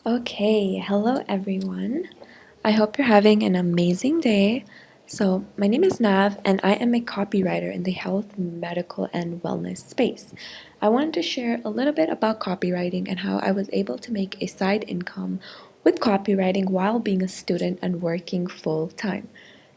Okay, hello everyone. I hope you're having an amazing day. So, my name is Nav, and I am a copywriter in the health, medical, and wellness space. I wanted to share a little bit about copywriting and how I was able to make a side income with copywriting while being a student and working full time.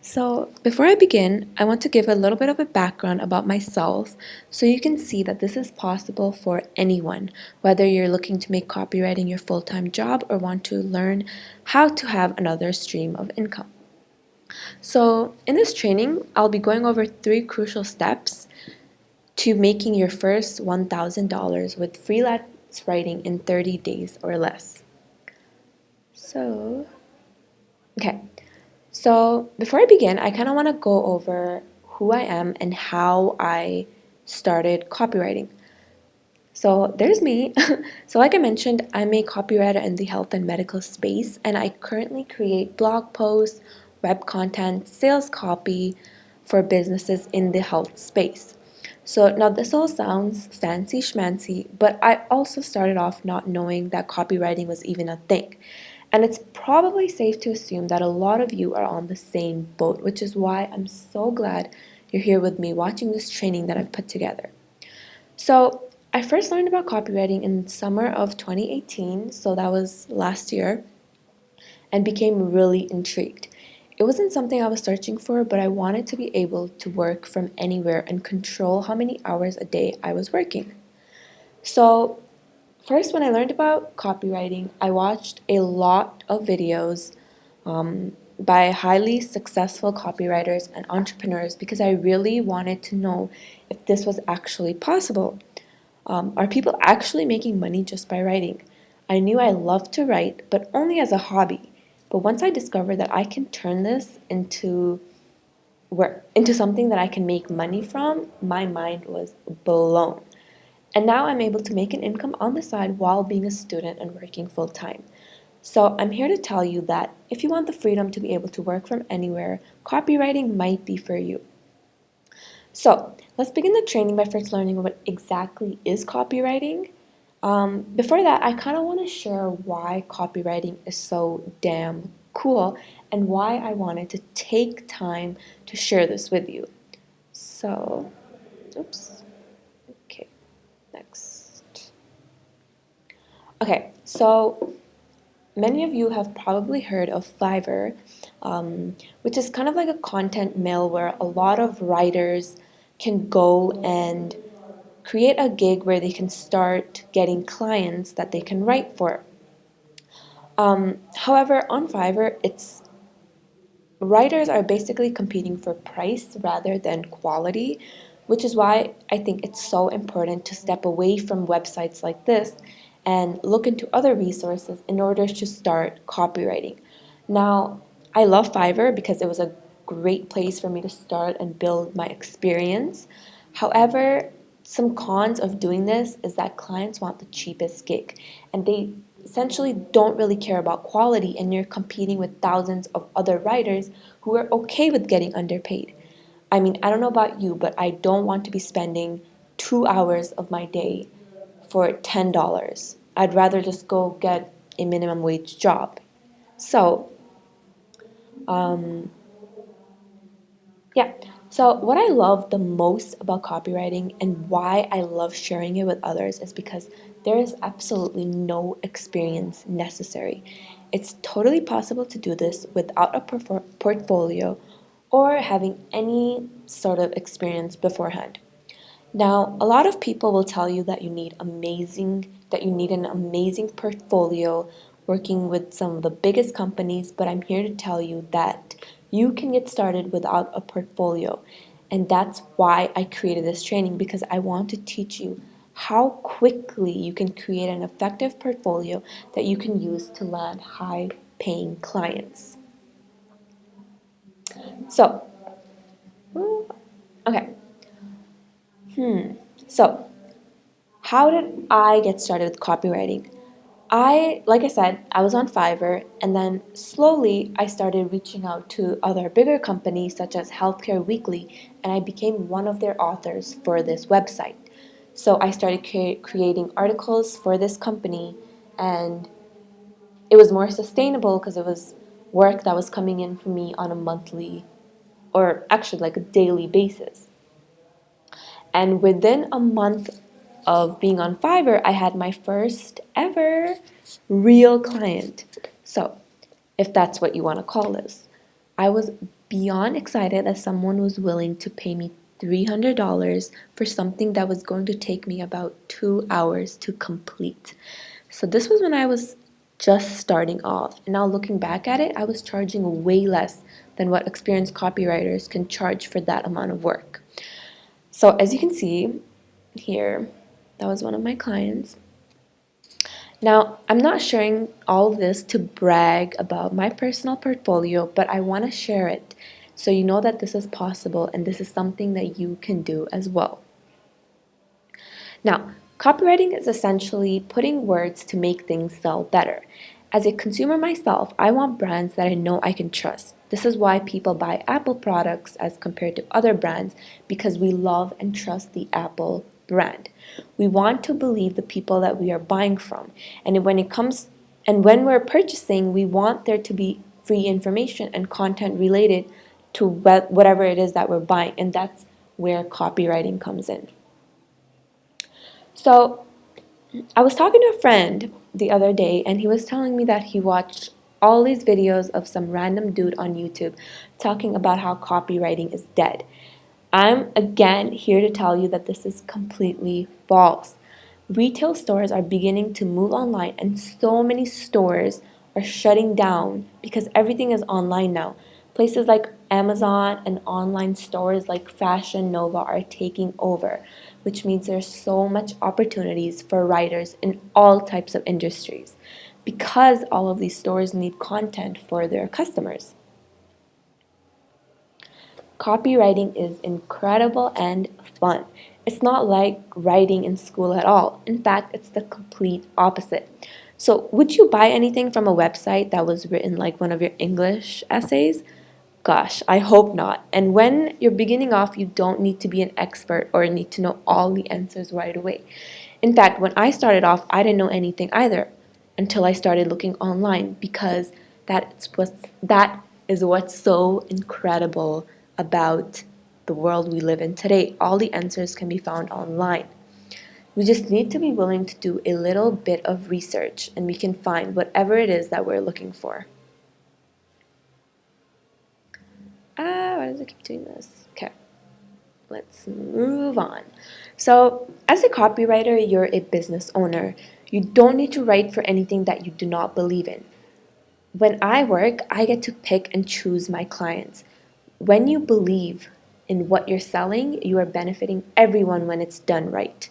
So, before I begin, I want to give a little bit of a background about myself so you can see that this is possible for anyone, whether you're looking to make copywriting your full time job or want to learn how to have another stream of income. So, in this training, I'll be going over three crucial steps to making your first $1,000 with freelance writing in 30 days or less. So, okay. So, before I begin, I kind of want to go over who I am and how I started copywriting. So, there's me. So, like I mentioned, I'm a copywriter in the health and medical space, and I currently create blog posts, web content, sales copy for businesses in the health space. So, now this all sounds fancy schmancy, but I also started off not knowing that copywriting was even a thing. And it's probably safe to assume that a lot of you are on the same boat, which is why I'm so glad you're here with me watching this training that I've put together. So, I first learned about copywriting in summer of 2018, so that was last year, and became really intrigued. It wasn't something I was searching for, but I wanted to be able to work from anywhere and control how many hours a day I was working. So, first, when I learned about copywriting, I watched a lot of videos by highly successful copywriters and entrepreneurs because I really wanted to know if this was actually possible. Are people actually making money just by writing? I knew I loved to write, but only as a hobby. But once I discovered that I can turn this into something that I can make money from, my mind was blown. And now I'm able to make an income on the side while being a student and working full time. So I'm here to tell you that if you want the freedom to be able to work from anywhere, copywriting might be for you. So let's begin the training by first learning what exactly is copywriting. Before that, I kind of want to share why copywriting is so damn cool and why I wanted to take time to share this with you. So, oops, okay, next. Okay, so many of you have probably heard of Fiverr, which is kind of like a content mill where a lot of writers can go and create a gig where they can start getting clients that they can write for. However, on Fiverr, it's writers are basically competing for price rather than quality, which is why I think it's so important to step away from websites like this and look into other resources in order to start copywriting. Now, I love Fiverr because it was a great place for me to start and build my experience. However, some cons of doing this is that clients want the cheapest gig and they essentially don't really care about quality, and you're competing with thousands of other writers who are okay with getting underpaid. I mean, I don't know about you, but I don't want to be spending 2 hours of my day for $10. I'd rather just go get a minimum wage job. So, yeah. So, what I love the most about copywriting and why I love sharing it with others is because there is absolutely no experience necessary. It's totally possible to do this without a portfolio or having any sort of experience beforehand. Now, a lot of people will tell you that you need an amazing portfolio working with some of the biggest companies, but I'm here to tell you that you can get started without a portfolio. And that's why I created this training, because I want to teach you how quickly you can create an effective portfolio that you can use to land high paying clients. So, okay. So, how did I get started with copywriting? Like I said, I was on Fiverr, and then slowly I started reaching out to other bigger companies such as Healthcare Weekly, and I became one of their authors for this website. So I started creating articles for this company, and it was more sustainable because it was work that was coming in for me on a monthly or actually like a daily basis. And within a month of being on Fiverr, I had my first ever real client. So, if that's what you want to call this, I was beyond excited that someone was willing to pay me $300 for something that was going to take me about 2 hours to complete. So, this was when I was just starting off. And now, looking back at it, I was charging way less than what experienced copywriters can charge for that amount of work. So, as you can see here, that was one of my clients. Now, I'm not sharing all of this to brag about my personal portfolio, but I want to share it so you know that this is possible and this is something that you can do as well. Now, copywriting is essentially putting words to make things sell better. As a consumer myself, I want brands that I know I can trust. This is why people buy Apple products as compared to other brands because we love and trust the Apple brand. We want to believe the people that we are buying from. And when we're purchasing, we want there to be free information and content related to whatever it is that we're buying, and that's where copywriting comes in. So, I was talking to a friend the other day, and he was telling me that he watched all these videos of some random dude on YouTube talking about how copywriting is dead. I'm again here to tell you that this is completely false. Retail stores are beginning to move online, and so many stores are shutting down because everything is online now. Places like Amazon and online stores like Fashion Nova are taking over, which means there's so much opportunities for writers in all types of industries because all of these stores need content for their customers. Copywriting is incredible and fun. It's not like writing in school at all. In fact, it's the complete opposite. So, would you buy anything from a website that was written like one of your English essays? Gosh, I hope not. And when you're beginning off, you don't need to be an expert or need to know all the answers right away. In fact, when I started off, I didn't know anything either until I started looking online because that is what's so incredible about the world we live in today. All the answers can be found online. We just need to be willing to do a little bit of research and we can find whatever it is that we're looking for. Why does it keep doing this? Okay, let's move on. So, as a copywriter, you're a business owner. You don't need to write for anything that you do not believe in. When I work, I get to pick and choose my clients. When you believe in what you're selling, you are benefiting everyone when it's done right.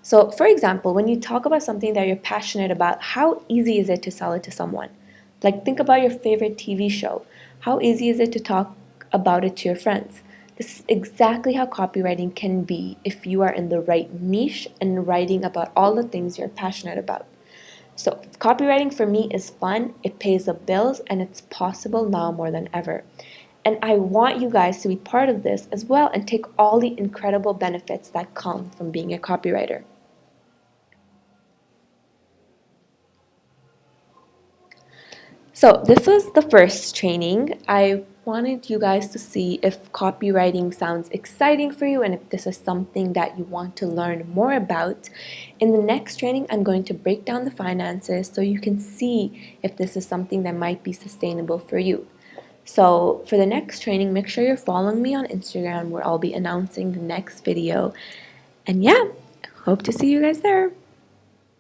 So, for example, when you talk about something that you're passionate about, how easy is it to sell it to someone? Like, think about your favorite TV show. How easy is it to talk about it to your friends? This is exactly how copywriting can be if you are in the right niche and writing about all the things you're passionate about. So, copywriting for me is fun, it pays the bills, and it's possible now more than ever. And I want you guys to be part of this as well and take all the incredible benefits that come from being a copywriter. So, this was the first training. I wanted you guys to see if copywriting sounds exciting for you and if this is something that you want to learn more about. In the next training, I'm going to break down the finances so you can see if this is something that might be sustainable for you. So, for the next training, make sure you're following me on Instagram where I'll be announcing the next video. And yeah, hope to see you guys there.